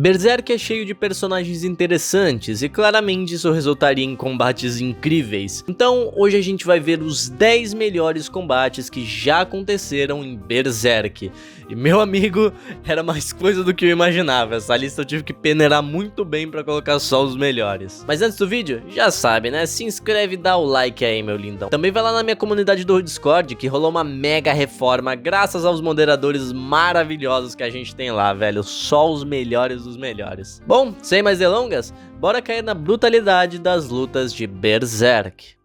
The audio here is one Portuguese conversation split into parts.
Berserk é cheio de personagens interessantes e claramente isso resultaria em combates incríveis. Então hoje a gente vai ver os 10 melhores combates que já aconteceram em Berserk. E meu amigo, era mais coisa do que eu imaginava, essa lista eu tive que peneirar muito bem pra colocar só os melhores. Mas antes do vídeo, já sabe né, se inscreve e dá o like aí meu lindão. Também vai lá na minha comunidade do Discord que rolou uma mega reforma graças aos moderadores maravilhosos que a gente tem lá, velho, só os melhores dos melhores. Bom, sem mais delongas, bora cair na brutalidade das lutas de Berserk.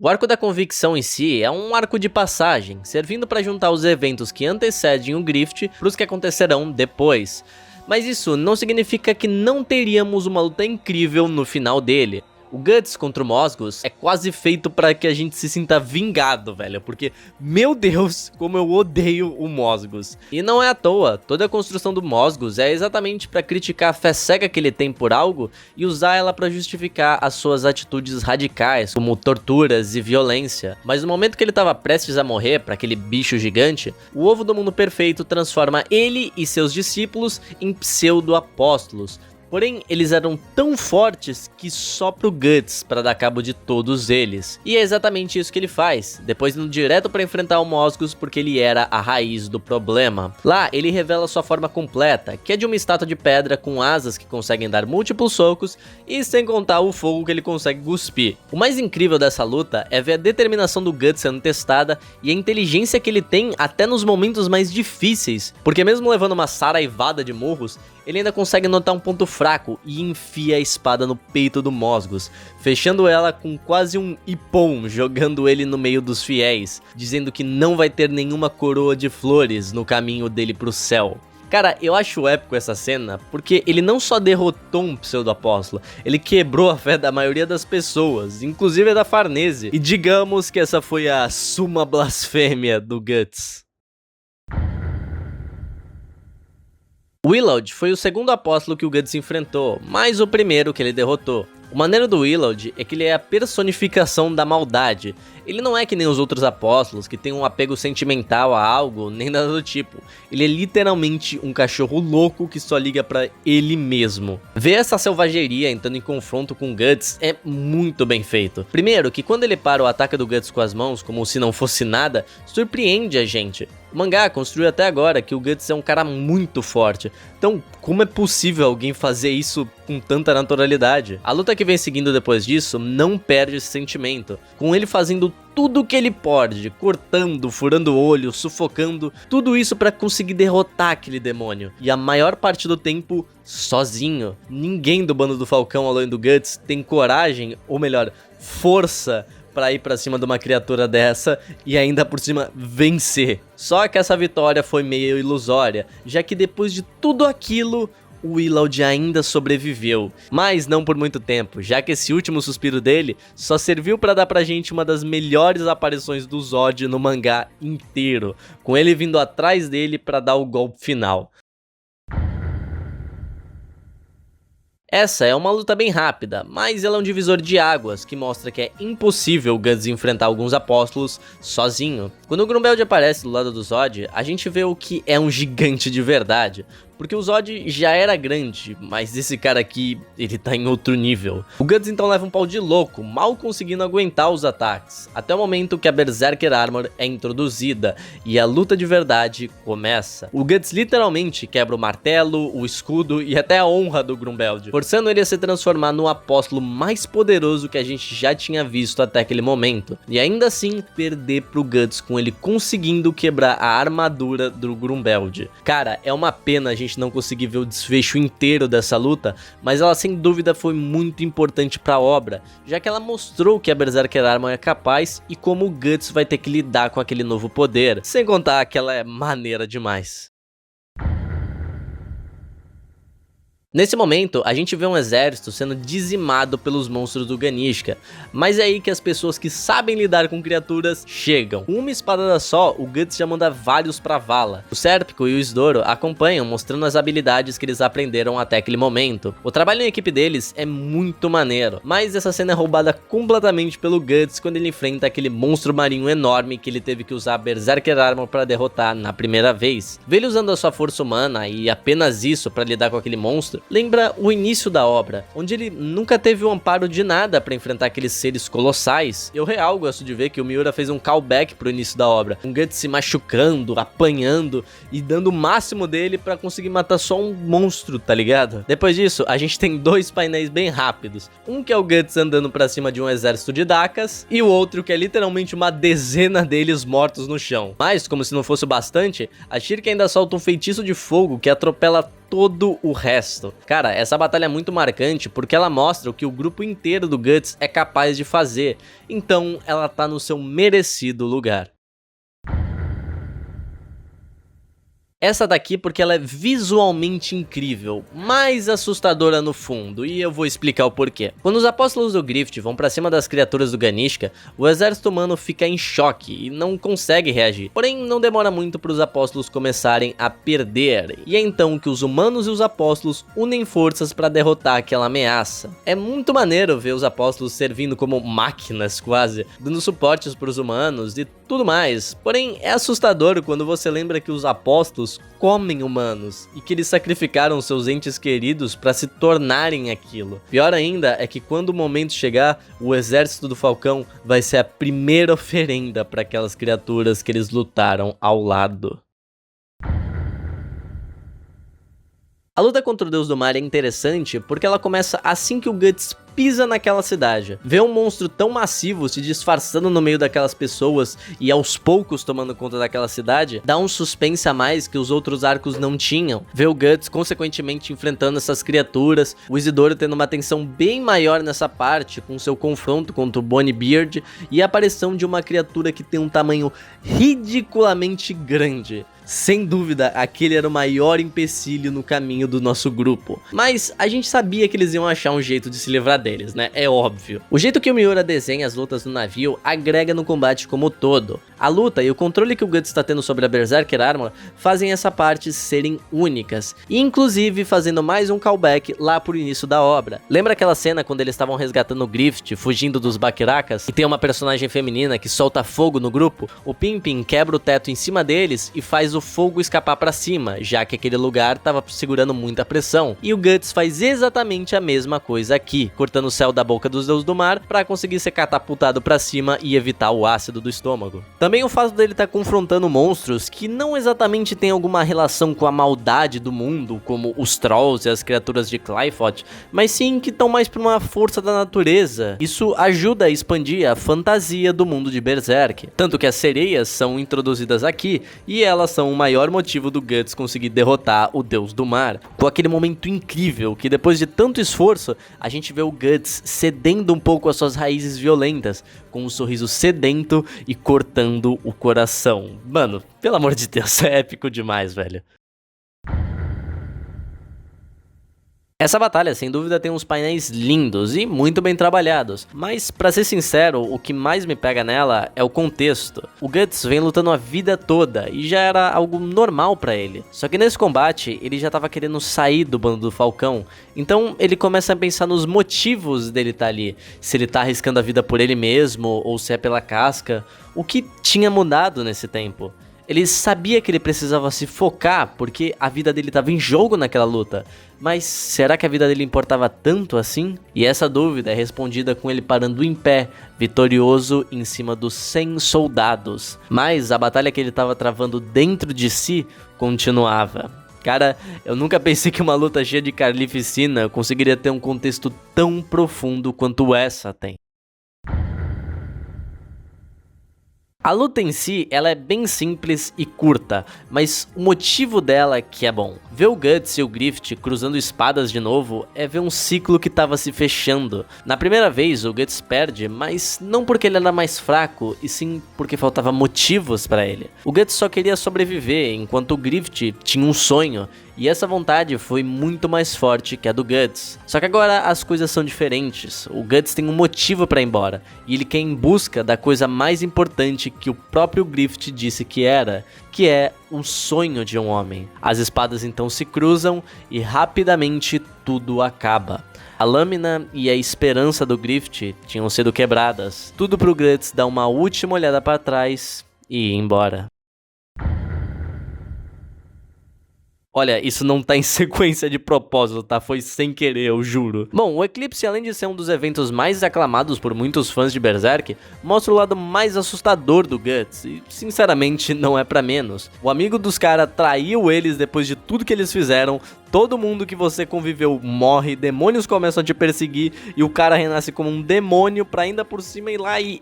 O arco da convicção em si é um arco de passagem, servindo para juntar os eventos que antecedem o Grift para os que acontecerão depois. Mas isso não significa que não teríamos uma luta incrível no final dele. O Guts contra o Mosgus é quase feito pra que a gente se sinta vingado, velho, porque, meu Deus, como eu odeio o Mosgus. E não é à toa, toda a construção do Mosgus é exatamente pra criticar a fé cega que ele tem por algo e usar ela pra justificar as suas atitudes radicais, como torturas e violência. Mas no momento que ele tava prestes a morrer pra aquele bicho gigante, o Ovo do Mundo Perfeito transforma ele e seus discípulos em pseudo-apóstolos. Porém, eles eram tão fortes que só pro Guts para dar cabo de todos eles. E é exatamente isso que ele faz, depois indo direto para enfrentar o Mosgus porque ele era a raiz do problema. Lá, ele revela sua forma completa, que é de uma estátua de pedra com asas que conseguem dar múltiplos socos e sem contar o fogo que ele consegue cuspir. O mais incrível dessa luta é ver a determinação do Guts sendo testada e a inteligência que ele tem até nos momentos mais difíceis, porque mesmo levando uma saraivada de murros, ele ainda consegue notar um ponto fraco e enfia a espada no peito do Mosgus, fechando ela com quase um ipom, jogando ele no meio dos fiéis, dizendo que não vai ter nenhuma coroa de flores no caminho dele pro céu. Cara, eu acho épico essa cena, porque ele não só derrotou um pseudo-apóstolo, ele quebrou a fé da maioria das pessoas, inclusive a da Farnese, e digamos que essa foi a suma blasfêmia do Guts. Willowed foi o segundo apóstolo que o Guts enfrentou, mas o primeiro que ele derrotou. O maneiro do Willowed é que ele é a personificação da maldade. Ele não é que nem os outros apóstolos, que tem um apego sentimental a algo, nem nada do tipo. Ele é literalmente um cachorro louco que só liga pra ele mesmo. Ver essa selvageria entrando em confronto com o Guts é muito bem feito. Primeiro, que quando ele para o ataque do Guts com as mãos, como se não fosse nada, surpreende a gente. O mangá construiu até agora que o Guts é um cara muito forte, então como é possível alguém fazer isso com tanta naturalidade? A luta que vem seguindo depois disso não perde esse sentimento, com ele fazendo tudo o que ele pode, cortando, furando o olho, sufocando, tudo isso pra conseguir derrotar aquele demônio. E a maior parte do tempo, sozinho. Ninguém do bando do Falcão, além do Guts, tem coragem, ou melhor, força pra ir pra cima de uma criatura dessa e ainda por cima vencer. Só que essa vitória foi meio ilusória, já que depois de tudo aquilo, o Willowed ainda sobreviveu, mas não por muito tempo, já que esse último suspiro dele só serviu pra dar pra gente uma das melhores aparições do Zod no mangá inteiro, com ele vindo atrás dele pra dar o golpe final. Essa é uma luta bem rápida, mas ela é um divisor de águas que mostra que é impossível o Guts enfrentar alguns apóstolos sozinho. Quando o Grumbeld aparece do lado do Zod, a gente vê o que é um gigante de verdade, porque o Zod já era grande, mas esse cara aqui, ele tá em outro nível. O Guts então leva um pau de louco, mal conseguindo aguentar os ataques, até o momento que a Berserker Armor é introduzida e a luta de verdade começa. O Guts literalmente quebra o martelo, o escudo e até a honra do Grumbeld, forçando ele a se transformar no apóstolo mais poderoso que a gente já tinha visto até aquele momento, e ainda assim perder pro Guts com ele conseguindo quebrar a armadura do Grumbeld. Cara, é uma pena a gente não conseguir ver o desfecho inteiro dessa luta, mas ela sem dúvida foi muito importante para a obra, já que ela mostrou que a Berserker Armor é capaz e como o Guts vai ter que lidar com aquele novo poder, sem contar que ela é maneira demais. Nesse momento, a gente vê um exército sendo dizimado pelos monstros do Ganishka, mas é aí que as pessoas que sabem lidar com criaturas chegam. Com uma espadada só, o Guts já manda vários pra vala. O Serpico e o Isdoro acompanham, mostrando as habilidades que eles aprenderam até aquele momento. O trabalho em equipe deles é muito maneiro, mas essa cena é roubada completamente pelo Guts quando ele enfrenta aquele monstro marinho enorme que ele teve que usar Berserker Armor pra derrotar na primeira vez. Ver ele usando a sua força humana e apenas isso pra lidar com aquele monstro lembra o início da obra, onde ele nunca teve o amparo de nada para enfrentar aqueles seres colossais. Eu real gosto de ver que o Miura fez um callback pro início da obra, um Guts se machucando, apanhando e dando o máximo dele para conseguir matar só um monstro, tá ligado? Depois disso, a gente tem dois painéis bem rápidos, um que é o Guts andando pra cima de um exército de Dakas e o outro que é literalmente uma dezena deles mortos no chão. Mas, como se não fosse o bastante, a Shirka ainda solta um feitiço de fogo que atropela todo o resto. Cara, essa batalha é muito marcante porque ela mostra o que o grupo inteiro do Guts é capaz de fazer, então ela tá no seu merecido lugar. Essa daqui porque ela é visualmente incrível, mais assustadora no fundo, e eu vou explicar o porquê. Quando os apóstolos do Grift vão pra cima das criaturas do Ganishka, o exército humano fica em choque e não consegue reagir. Porém, não demora muito para os apóstolos começarem a perder, e é então que os humanos e os apóstolos unem forças para derrotar aquela ameaça. É muito maneiro ver os apóstolos servindo como máquinas quase, dando suportes para os humanos e tudo mais. Porém, é assustador quando você lembra que os apóstolos comem humanos e que eles sacrificaram seus entes queridos para se tornarem aquilo. Pior ainda é que quando o momento chegar, o exército do Falcão vai ser a primeira oferenda para aquelas criaturas que eles lutaram ao lado. A luta contra o Deus do Mar é interessante porque ela começa assim que o Guts pisa naquela cidade. Ver um monstro tão massivo se disfarçando no meio daquelas pessoas e aos poucos tomando conta daquela cidade, dá um suspense a mais que os outros arcos não tinham. Ver o Guts consequentemente enfrentando essas criaturas, o Isidoro tendo uma tensão bem maior nessa parte, com seu confronto contra o Bonniebeard e a aparição de uma criatura que tem um tamanho ridiculamente grande. Sem dúvida, aquele era o maior empecilho no caminho do nosso grupo. Mas a gente sabia que eles iam achar um jeito de se livrar deles, né? É óbvio. O jeito que o Miura desenha as lutas no navio agrega no combate como todo. A luta e o controle que o Guts está tendo sobre a Berserker Armor fazem essa parte serem únicas. E inclusive fazendo mais um callback lá pro início da obra. Lembra aquela cena quando eles estavam resgatando o Grift, fugindo dos Bakirakas? E tem uma personagem feminina que solta fogo no grupo? O Pimpin quebra o teto em cima deles e faz o fogo escapar pra cima, já que aquele lugar tava segurando muita pressão. E o Guts faz exatamente a mesma coisa aqui, cortando o céu da boca dos deuses do mar pra conseguir ser catapultado pra cima e evitar o ácido do estômago. Também o fato dele estar confrontando monstros que não exatamente tem alguma relação com a maldade do mundo, como os Trolls e as criaturas de Qliphoth, mas sim que estão mais pra uma força da natureza. Isso ajuda a expandir a fantasia do mundo de Berserk. Tanto que as sereias são introduzidas aqui e elas são o maior motivo do Guts conseguir derrotar o Deus do Mar. Com aquele momento incrível que depois de tanto esforço, a gente vê o Guts cedendo um pouco às suas raízes violentas, com um sorriso sedento e cortando o coração. Mano, pelo amor de Deus, é épico demais, velho. Essa batalha, sem dúvida, tem uns painéis lindos e muito bem trabalhados, mas pra ser sincero, o que mais me pega nela é o contexto. O Guts vem lutando a vida toda e já era algo normal pra ele. Só que nesse combate, ele já tava querendo sair do bando do Falcão, então ele começa a pensar nos motivos dele estar ali. Se ele tá arriscando a vida por ele mesmo ou se é pela casca, o que tinha mudado nesse tempo. Ele sabia que ele precisava se focar porque a vida dele estava em jogo naquela luta, mas será que a vida dele importava tanto assim? E essa dúvida é respondida com ele parando em pé, vitorioso em cima dos 100 soldados. Mas a batalha que ele estava travando dentro de si continuava. Cara, eu nunca pensei que uma luta cheia de carnificina conseguiria ter um contexto tão profundo quanto essa tem. A luta em si, ela é bem simples e curta, mas o motivo dela é que é bom. Ver o Guts e o Grift cruzando espadas de novo é ver um ciclo que tava se fechando. Na primeira vez, o Guts perde, mas não porque ele era mais fraco, e sim porque faltava motivos pra ele. O Guts só queria sobreviver, enquanto o Grift tinha um sonho. e essa vontade foi muito mais forte que a do Guts. Só que agora as coisas são diferentes, o Guts tem um motivo para ir embora, e ele quer ir em busca da coisa mais importante que o próprio Griffith disse que era, que é um sonho de um homem. As espadas então se cruzam e rapidamente tudo acaba. A lâmina e a esperança do Griffith tinham sido quebradas, tudo pro Guts dar uma última olhada para trás e ir embora. Olha, isso não tá em sequência de propósito, tá? Foi sem querer, eu juro. Bom, o Eclipse, além de ser um dos eventos mais aclamados por muitos fãs de Berserk, mostra o lado mais assustador do Guts, e sinceramente não é pra menos. O amigo dos caras traiu eles depois de tudo que eles fizeram, todo mundo que você conviveu morre, demônios começam a te perseguir e o cara renasce como um demônio pra ainda por cima ir lá e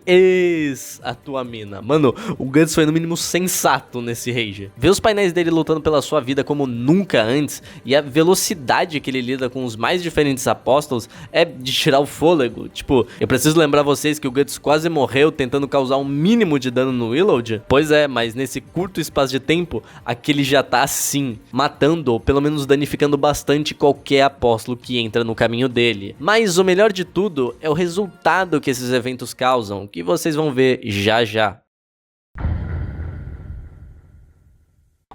a tua mina. Mano, o Guts foi no mínimo sensato nesse rage. Ver os painéis dele lutando pela sua vida como nunca antes e a velocidade que ele lida com os mais diferentes apóstolos é de tirar o fôlego. Tipo, eu preciso lembrar vocês que o Guts quase morreu tentando causar um mínimo de dano no Willowed. Pois é, mas nesse curto espaço de tempo, aquele já tá assim, matando ou pelo menos danificando bastante qualquer apóstolo que entra no caminho dele. Mas o melhor de tudo é o resultado que esses eventos causam, que vocês vão ver já já.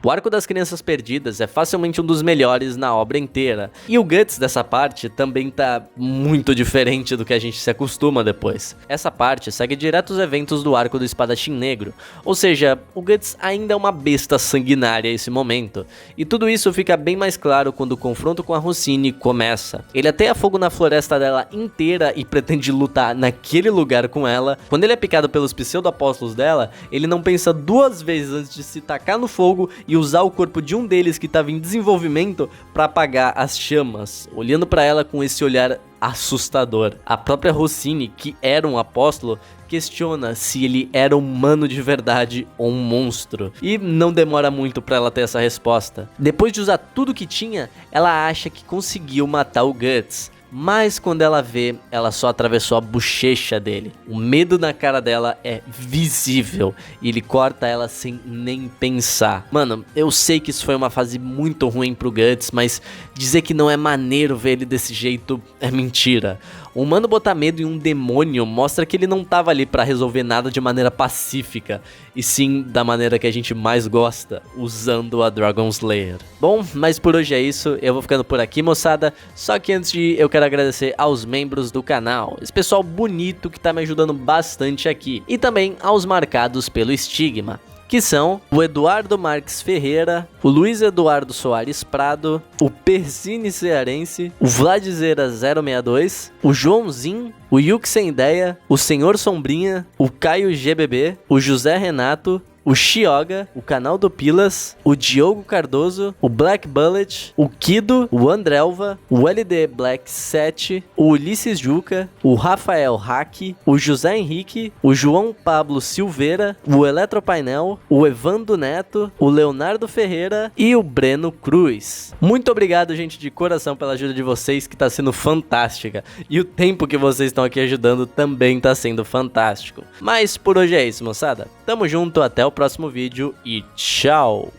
O arco das crianças perdidas é facilmente um dos melhores na obra inteira, e o Guts dessa parte também tá muito diferente do que a gente se acostuma depois. Essa parte segue direto os eventos do arco do Espadachim Negro, ou seja, o Guts ainda é uma besta sanguinária a esse momento, e tudo isso fica bem mais claro quando o confronto com a Rossini começa. Ele ateia fogo na floresta dela inteira e pretende lutar naquele lugar com ela. Quando ele é picado pelos pseudo-apóstolos dela, ele não pensa duas vezes antes de se tacar no fogo e usar o corpo de um deles que estava em desenvolvimento para apagar as chamas, olhando para ela com esse olhar assustador. A própria Rossini, que era um apóstolo, questiona se ele era humano de verdade ou um monstro, e não demora muito para ela ter essa resposta. Depois de usar tudo que tinha, ela acha que conseguiu matar o Guts. Mas quando ela vê, ela só atravessou a bochecha dele. O medo na cara dela é visível e ele corta ela sem nem pensar. Mano, eu sei que isso foi uma fase muito ruim pro Guts, mas dizer que não é maneiro ver ele desse jeito é mentira. O humano botar medo em um demônio mostra que ele não tava ali pra resolver nada de maneira pacífica, e sim da maneira que a gente mais gosta, usando a Dragon Slayer. Bom, mas por hoje é isso, eu vou ficando por aqui, moçada. Só que antes de ir, eu quero agradecer aos membros do canal, esse pessoal bonito que tá me ajudando bastante aqui, e também aos marcados pelo estigma, que são o Eduardo Marques Ferreira, o Luiz Eduardo Soares Prado, o Persine Cearense, o Vladzera 062, o Joãozinho, o Yuk Sem Ideia, o Senhor Sombrinha, o Caio GBB, o José Renato, o Xioga, o canal do Pilas, o Diogo Cardoso, o Black Bullet, o Kido, o Andrelva, o LD Black 7, o Ulisses Juca, o Rafael Hack, o José Henrique, o João Pablo Silveira, o Eletropainel, o Evandro Neto, o Leonardo Ferreira e o Breno Cruz. Muito obrigado, gente, de coração pela ajuda de vocês, que tá sendo fantástica. E o tempo que vocês estão aqui ajudando também tá sendo fantástico. Mas por hoje é isso, moçada. Tamo junto, até o próximo vídeo e tchau!